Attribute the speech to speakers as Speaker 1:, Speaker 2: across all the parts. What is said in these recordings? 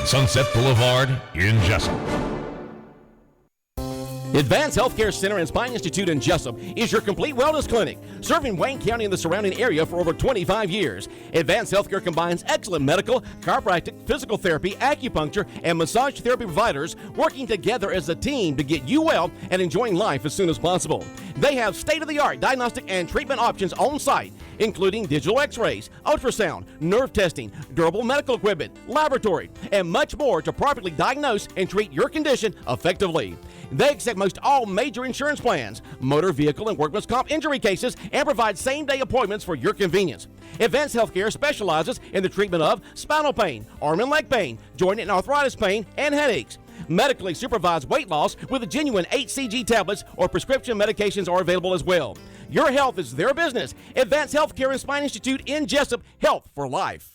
Speaker 1: on Sunset Boulevard in Jesup.
Speaker 2: Advanced Healthcare Center and Spine Institute in Jesup is your complete wellness clinic, serving Wayne County and the surrounding area for over 25 years. Advanced Healthcare combines excellent medical, chiropractic, physical therapy, acupuncture, and massage therapy providers working together as a team to get you well and enjoying life as soon as possible. They have state-of-the-art diagnostic and treatment options on site, including digital x-rays, ultrasound, nerve testing, durable medical equipment, laboratory, and much more to properly diagnose and treat your condition effectively. They accept most all major insurance plans, motor vehicle and workman's comp injury cases, and provide same-day appointments for your convenience. Advanced Healthcare specializes in the treatment of spinal pain, arm and leg pain, joint and arthritis pain, and headaches. Medically supervised weight loss with genuine HCG tablets or prescription medications are available as well. Your health is their business. Advanced Healthcare and Spine Institute in Jesup, Health for Life.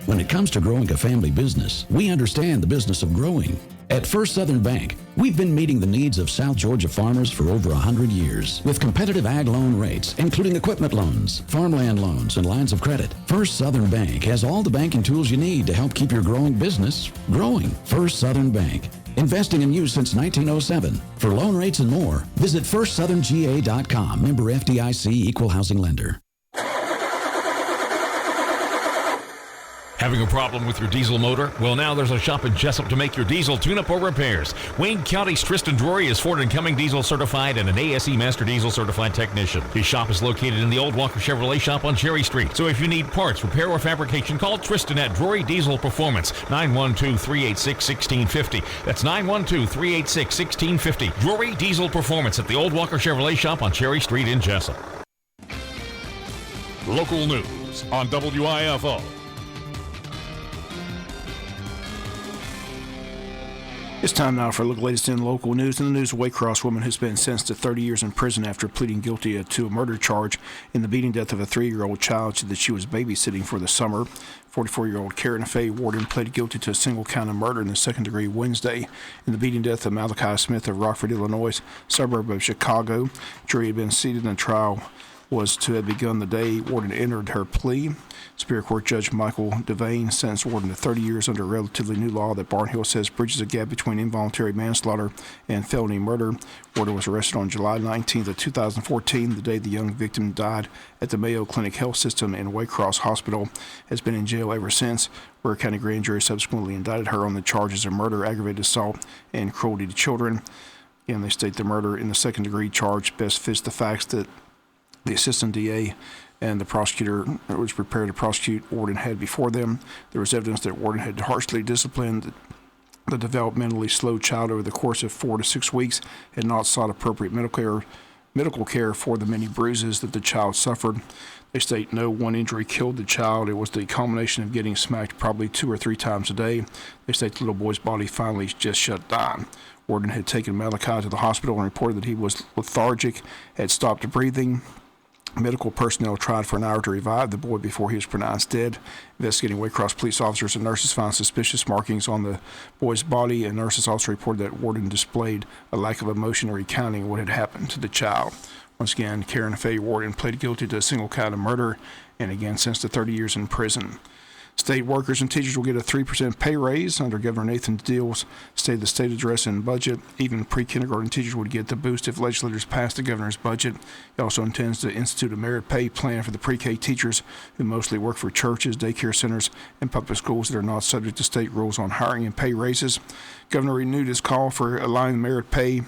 Speaker 3: When it comes to growing a family business, we understand the business of growing. At First Southern Bank, we've been meeting the needs of South Georgia farmers for over 100 years with competitive ag loan rates, including equipment loans, farmland loans, and lines of credit. First Southern Bank has all the banking tools you need to help keep your growing business growing. First Southern Bank, investing in you since 1907. For loan rates and more, visit firstsoutherngA.com. Member FDIC, Equal Housing Lender.
Speaker 1: Having a problem with your diesel motor? Well, now there's a shop in Jesup to make your diesel tune-up or repairs. Wayne County's Tristan Drury is Ford & Cumming diesel certified and an ASE Master Diesel certified technician. His shop is located in the Old Walker Chevrolet shop on Cherry Street. So if you need parts, repair, or fabrication, call Tristan at Drury Diesel Performance, 912-386-1650. That's 912-386-1650. Drury Diesel Performance at the Old Walker Chevrolet shop on Cherry Street in Jesup. Local news on WIFO.
Speaker 4: It's time now for the latest in local news. In the news, a Waycross woman has been sentenced to 30 years in prison after pleading guilty to a murder charge in the beating death of a 3-year-old child that she was babysitting for the summer. 44-year-old Karen Faye Warden pleaded guilty to a single count of murder in the second degree Wednesday in the beating death of Malachi Smith of Rockford, Illinois, suburb of Chicago. Jury had been seated and the trial was to have begun the day Warden entered her plea. Superior Court Judge Michael Devane sentenced Warden to 30 years under a relatively new law that Barnhill says bridges a gap between involuntary manslaughter and felony murder. Warden was arrested on July 19th of 2014, the day the young victim died at the Mayo Clinic Health System in Waycross Hospital. Has been in jail ever since. Ware County grand jury subsequently indicted her on the charges of murder, aggravated assault, and cruelty to children. Again, they state the murder in the second degree charge best fits the facts that the assistant DA and the prosecutor who was prepared to prosecute Warden had before them. There was evidence that Warden had harshly disciplined the developmentally slow child over the course of 4 to 6 weeks, had not sought appropriate medical care for the many bruises that the child suffered. They state no one injury killed the child. It was the culmination of getting smacked probably 2 or 3 times a day. They state the little boy's body finally just shut down. Warden had taken Malachi to the hospital and reported that he was lethargic, had stopped breathing. Medical personnel tried for an hour to revive the boy before he was pronounced dead. Investigating Waycross police officers and nurses found suspicious markings on the boy's body, and nurses also reported that Warden displayed a lack of emotion in recounting what had happened to the child. Once again, Karen Faye Warden pleaded guilty to a single count of murder and again sentenced to 30 years in prison. State workers and teachers will get a 3% pay raise under Governor Nathan Deal's State of the State address and budget. Even pre-kindergarten teachers would get the boost if legislators pass the governor's budget. He also intends to institute a merit pay plan for the pre-K teachers who mostly work for churches, daycare centers, and public schools that are not subject to state rules on hiring and pay raises. Governor renewed his call for aligning merit pay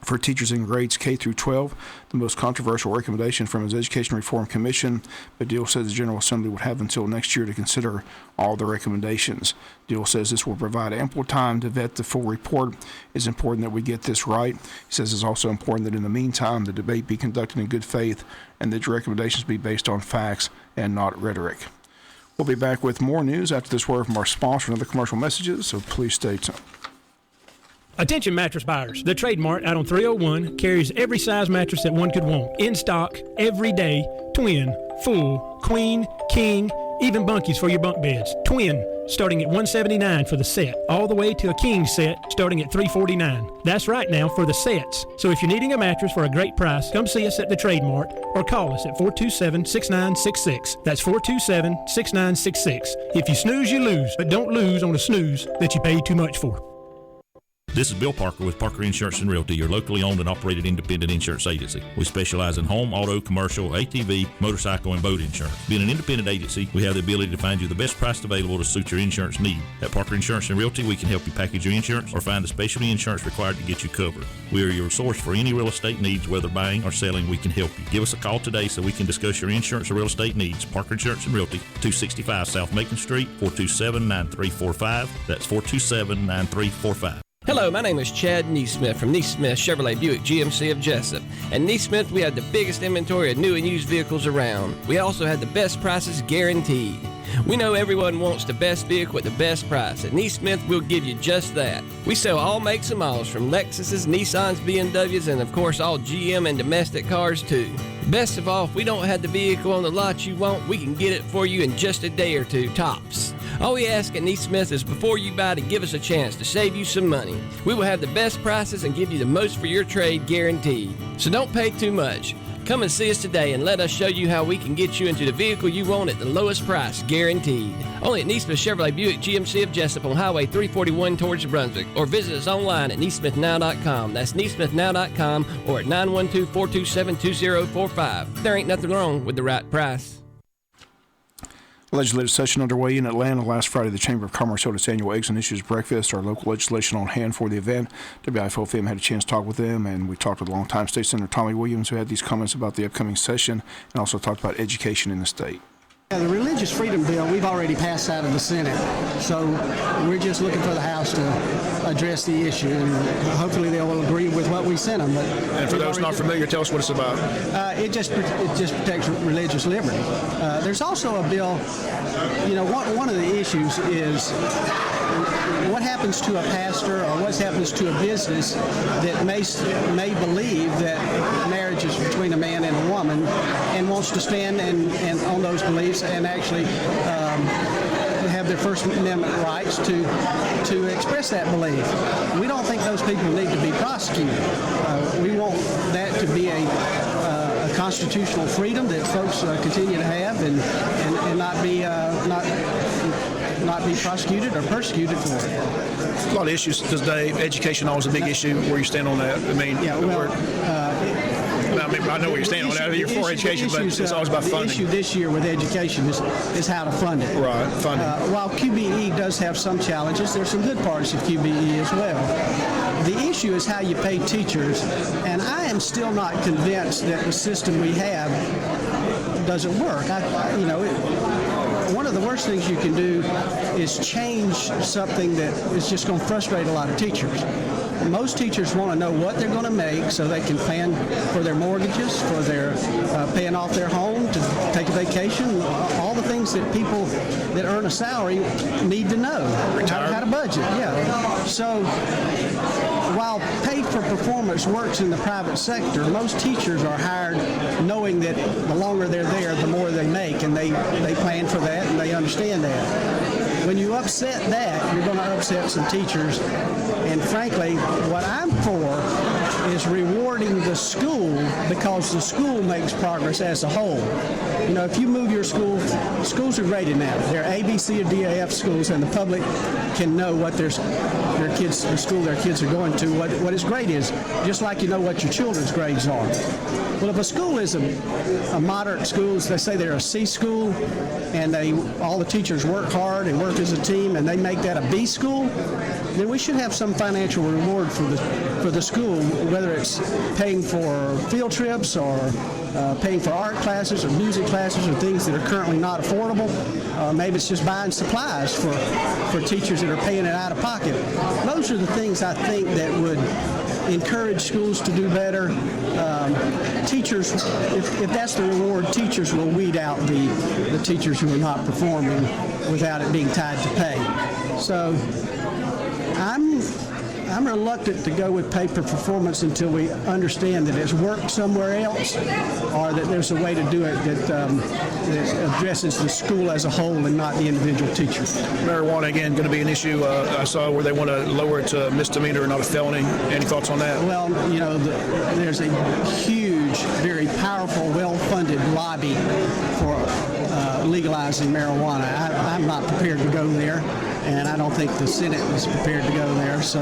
Speaker 4: for teachers in grades K through 12, the most controversial recommendation from his Education Reform Commission, but Deal says the General Assembly would have until next year to consider all the recommendations. Deal says this will provide ample time to vet the full report. It's important that we get this right. He says it's also important that in the meantime, the debate be conducted in good faith and that your recommendations be based on facts and not rhetoric. We'll be back with more news after this word from our sponsor and other commercial messages, so please stay tuned.
Speaker 5: Attention mattress buyers. The Trade Mart out on 301 carries every size mattress that one could want. In stock, every day, twin, full, queen, king, even bunkies for your bunk beds. Twin, starting at $179 for the set, all the way to a king set starting at $349. That's right now for the sets. So if you're needing a mattress for a great price, come see us at the Trade Mart or call us at 427-6966. That's 427-6966. If you snooze, you lose, but don't lose on a snooze that you paid too much for.
Speaker 6: This is Bill Parker with Parker Insurance and Realty, your locally owned and operated independent insurance agency. We specialize in home, auto, commercial, ATV, motorcycle, and boat insurance. Being an independent agency, we have the ability to find you the best price available to suit your insurance need. At Parker Insurance and Realty, we can help you package your insurance or find the specialty insurance required to get you covered. We are your source for any real estate needs, whether buying or selling, we can help you. Give us a call today so we can discuss your insurance or real estate needs. Parker Insurance and Realty, 265 South Macon Street, 427-9345. That's 427-9345.
Speaker 7: Hello, my name is Chad Neesmith from Neesmith Chevrolet Buick GMC of Jesup. At Neesmith, we have the biggest inventory of new and used vehicles around. We also have the best prices guaranteed. We know everyone wants the best vehicle at the best price. At Neesmith, we'll give you just that. We sell all makes and models from Lexuses, Nissans, BMWs, and of course all GM and domestic cars too. Best of all, if we don't have the vehicle on the lot you want, we can get it for you in just a day or two, tops. All we ask at Neesmith is before you buy to give us a chance to save you some money. We will have the best prices and give you the most for your trade guaranteed. So don't pay too much. Come and see us today and let us show you how we can get you into the vehicle you want at the lowest price, guaranteed. Only at Neesmith Chevrolet Buick GMC of Jesup on Highway 341 towards Brunswick, or visit us online at neesmithnow.com. That's neesmithnow.com or at 912-427-2045. There ain't nothing wrong with the right price.
Speaker 4: Legislative session underway in Atlanta. Last Friday, the Chamber of Commerce held its annual Eggs and Issues breakfast. Our local legislation on hand for the event. WIFO FM had a chance to talk with them, and we talked with longtime State Senator Tommy Williams, who had these comments about the upcoming session, and also talked about education in the state.
Speaker 8: The Religious Freedom Bill, we've already passed out of the Senate, so we're just looking for the House to address the issue, and hopefully they will agree with what we sent them. But
Speaker 4: and for those not familiar, tell us what it's about.
Speaker 8: It just protects religious liberty. There's also a bill, one of the issues is what happens to a pastor or what happens to a business that may believe that marriage is between a man and a woman and wants to stand and on those beliefs and actually have their First Amendment rights to express that belief. We don't think those people need to be prosecuted. We want that to be a constitutional freedom that folks continue to have and not be prosecuted or persecuted for it.
Speaker 4: A lot of issues today. Education always a big issue. Where you stand on that? I mean, I know where you stand on that. You're for education, but it's always about funding.
Speaker 8: The issue this year with education is how to fund it.
Speaker 4: Right, funding.
Speaker 8: While QBE does have some challenges, there's some good parts of QBE as well. The issue is how you pay teachers, and I am still not convinced that the system we have doesn't work. One of the worst things you can do is change something that is just going to frustrate a lot of teachers. Most teachers want to know what they're going to make so they can plan for their mortgages, for their paying off their home, to take a vacation, all the things that people that earn a salary need to know. How to budget, yeah. So while paid for performance works in the private sector, most teachers are hired knowing that the longer they're there, the more they make, and they plan for that and they understand that. When you upset that, you're going to upset some teachers. And frankly, what I'm for is rewarding the school because the school makes progress as a whole. If you move your school, schools are graded now. They're A, B, C, or D, A, F schools, and the public can know what the school their kids are going to, what its grade is, just like you know what your children's grades are. Well, if a school is a moderate school, they say they're a C school, and all the teachers work hard and work as a team, and they make that a B school, then we should have some financial reward for the school, whether it's paying for field trips or paying for art classes or music classes or things that are currently not affordable. Maybe it's just buying supplies for teachers that are paying it out of pocket. Those are the things I think that would encourage schools to do better. Teachers, if that's the reward, teachers will weed out the teachers who are not performing without it being tied to pay. So I'm reluctant to go with pay per performance until we understand that it's worked somewhere else, or that there's a way to do it that addresses the school as a whole and not the individual teacher.
Speaker 4: Marijuana, again, going to be an issue I saw where they want to lower it to a misdemeanor and not a felony. Any thoughts on that?
Speaker 8: Well, there's a huge, very powerful, well-funded lobby for legalizing marijuana. I'm not prepared to go there, and I don't think the Senate is prepared to go there. So,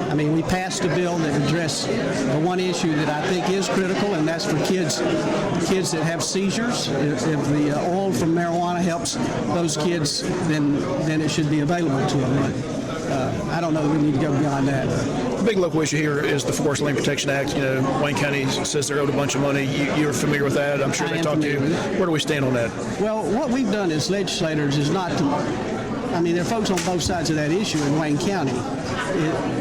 Speaker 8: I mean, we passed a bill that addressed the one issue that I think is critical, and that's for kids that have seizures. If the oil from marijuana helps those kids, then it should be available to them. But, I don't know that we need to go beyond that.
Speaker 4: The big local issue here is the Forest Land Protection Act. Wayne County says they're owed a bunch of money. You're familiar with that. I'm sure they talked to you. Where do we stand on that?
Speaker 8: Well, what we've done as legislators is not to, there are folks on both sides of that issue in Wayne County,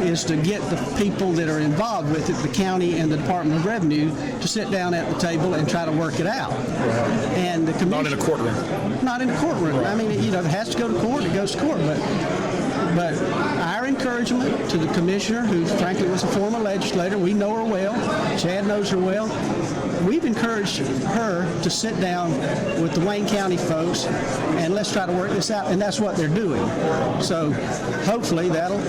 Speaker 8: is to get the people that are involved with it, the county and the Department of Revenue, to sit down at the table and try to work it out. Right. And the commission,
Speaker 4: not in a courtroom.
Speaker 8: Not in a courtroom. Right. It has to go to court. It goes to court, but our encouragement to the commissioner, who frankly was a former legislator, we know her well, Chad knows her well, we've encouraged her to sit down with the Wayne County folks and let's try to work this out, and that's what they're doing. So hopefully that'll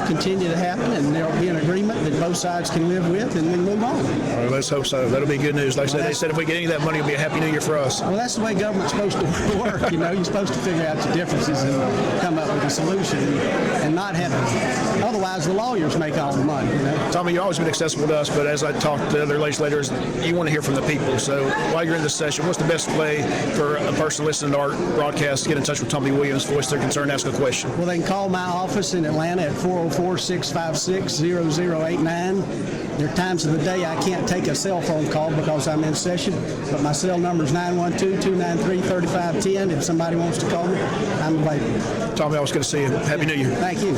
Speaker 8: continue to happen, and there'll be an agreement that both sides can live with, and then move on.
Speaker 4: All right, let's hope so. That'll be good news. Like I said, they said if we get any of that money, it'll be a happy new year for us.
Speaker 8: Well, that's the way government's supposed to work. You're supposed to figure out the differences and come up with a solution, and not have it. Otherwise, the lawyers make all the money.
Speaker 4: Tommy, you've always been accessible to us, but as I talk to other legislators, you want to hear from the people. So while you're in this session, what's the best way for a person listening to our broadcast to get in touch with Tommy Williams, voice their concern, ask a question?
Speaker 8: Well, they can call my office in Atlanta at 404-656-0089. There are times of the day I can't take a cell phone call because I'm in session, but my cell number is 912-293-3510. If somebody wants to call me, I'm available.
Speaker 4: Tommy, always good to see you. Happy New Year.
Speaker 8: Thank you.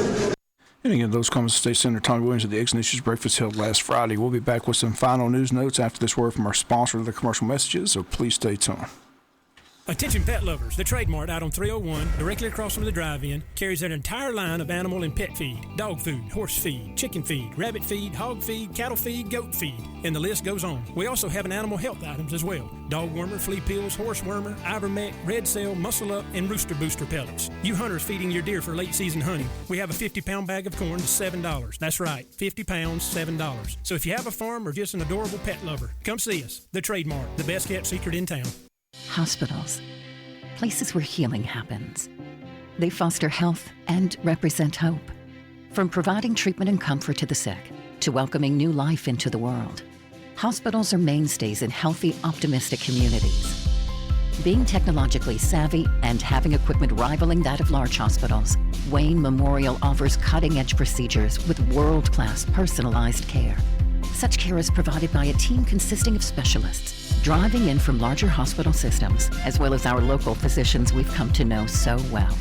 Speaker 4: And again, those comments to State Senator Tommy Williams at the Eggs and Issues Breakfast held last Friday. We'll be back with some final news notes after this word from our sponsor of the commercial messages, so please stay tuned.
Speaker 5: Attention pet lovers, the Trade Mart out on 301, directly across from the drive-in, carries an entire line of animal and pet feed, dog food, horse feed, chicken feed, rabbit feed, hog feed, cattle feed, goat feed, and the list goes on. We also have an animal health items as well. Dog wormer, flea pills, horse wormer, ivermectin, red cell, muscle up, and rooster booster pellets. You hunters feeding your deer for late season hunting, we have a 50-pound bag of corn to $7. That's right, 50 pounds, $7. So if you have a farm or just an adorable pet lover, come see us. The Trade Mart, the best kept secret in town.
Speaker 9: Hospitals, places where healing happens. They foster health and represent hope. From providing treatment and comfort to the sick, to welcoming new life into the world, hospitals are mainstays in healthy, optimistic communities. Being technologically savvy and having equipment rivaling that of large hospitals, Wayne Memorial offers cutting-edge procedures with world-class personalized care. Such care is provided by a team consisting of specialists, driving in from larger hospital systems, as well as our local physicians we've come to know so well.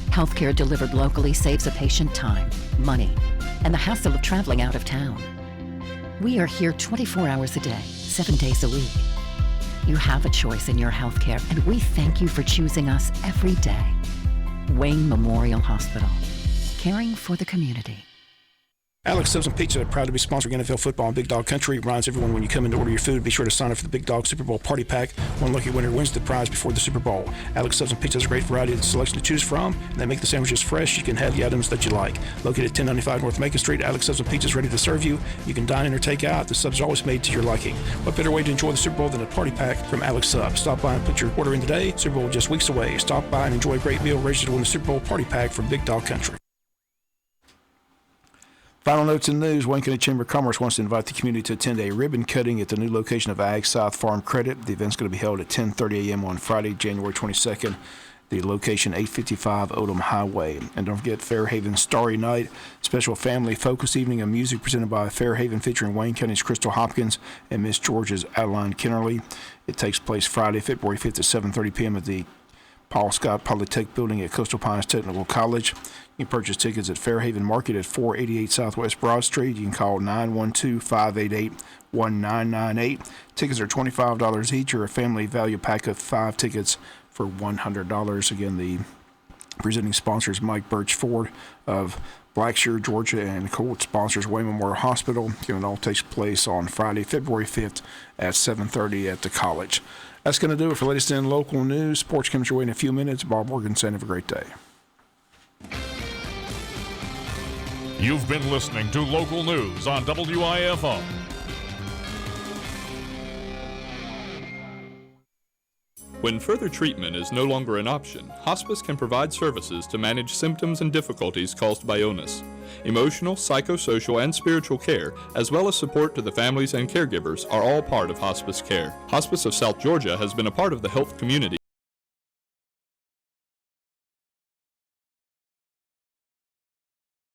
Speaker 9: Healthcare delivered locally saves a patient time, money, and the hassle of traveling out of town. We are here 24 hours a day, 7 days a week. You have a choice in your healthcare, and we thank you for choosing us every day. Wayne Memorial Hospital, caring for the community.
Speaker 4: Alex Simpson Pizza, proud to be sponsoring NFL football in Big Dog Country. Reminds everyone when you come in to order your food, be sure to sign up for the Big Dog Super Bowl Party Pack. One lucky winner wins the prize before the Super Bowl. Alex Simpson Pizza has a great variety of selection to choose from, and they make the sandwiches fresh. You can have the items that you like. Located at 1095 North Macon Street, Alex Simpson Pizza is ready to serve you. You can dine in or take out. The subs are always made to your liking. What better way to enjoy the Super Bowl than a party pack from Alex Sub? Stop by and put your order in today. Super Bowl just weeks away. Stop by and enjoy a great meal. Register to win the Super Bowl Party Pack from Big Dog Country. Final notes in the news. Wayne County Chamber of Commerce wants to invite the community to attend a ribbon cutting at the new location of Ag South Farm Credit. The event's going to be held at 10:30 a.m. on Friday, January 22nd. The location, 855 Odom Highway. And don't forget Fairhaven Starry Night, special family focus evening of music presented by Fairhaven featuring Wayne County's Crystal Hopkins and Miss George's Adeline Kennerly. It takes place Friday, February 5th at 7:30 p.m. at the Paul Scott Polytech Building at Coastal Pines Technical College. You can purchase tickets at Fairhaven Market at 488 Southwest Broad Street. You can call 912-588-1998. Tickets are $25 each, or a family value pack of 5 tickets for $100. Again, the Presenting sponsors Mike Birch Ford of Blackshear, Georgia, and co sponsors Wayne Memorial Hospital. It all takes place on Friday, February 5th at 7:30 at the college. That's going to do it for latest in local news. Sports comes your way in a few minutes. Bob Morgan saying have a great day.
Speaker 1: You've been listening to local news on WIFO.
Speaker 10: When further treatment is no longer an option, hospice can provide services to manage symptoms and difficulties caused by illness. Emotional, psychosocial, and spiritual care, as well as support to the families and caregivers, are all part of hospice care. Hospice of South Georgia has been a part of the health community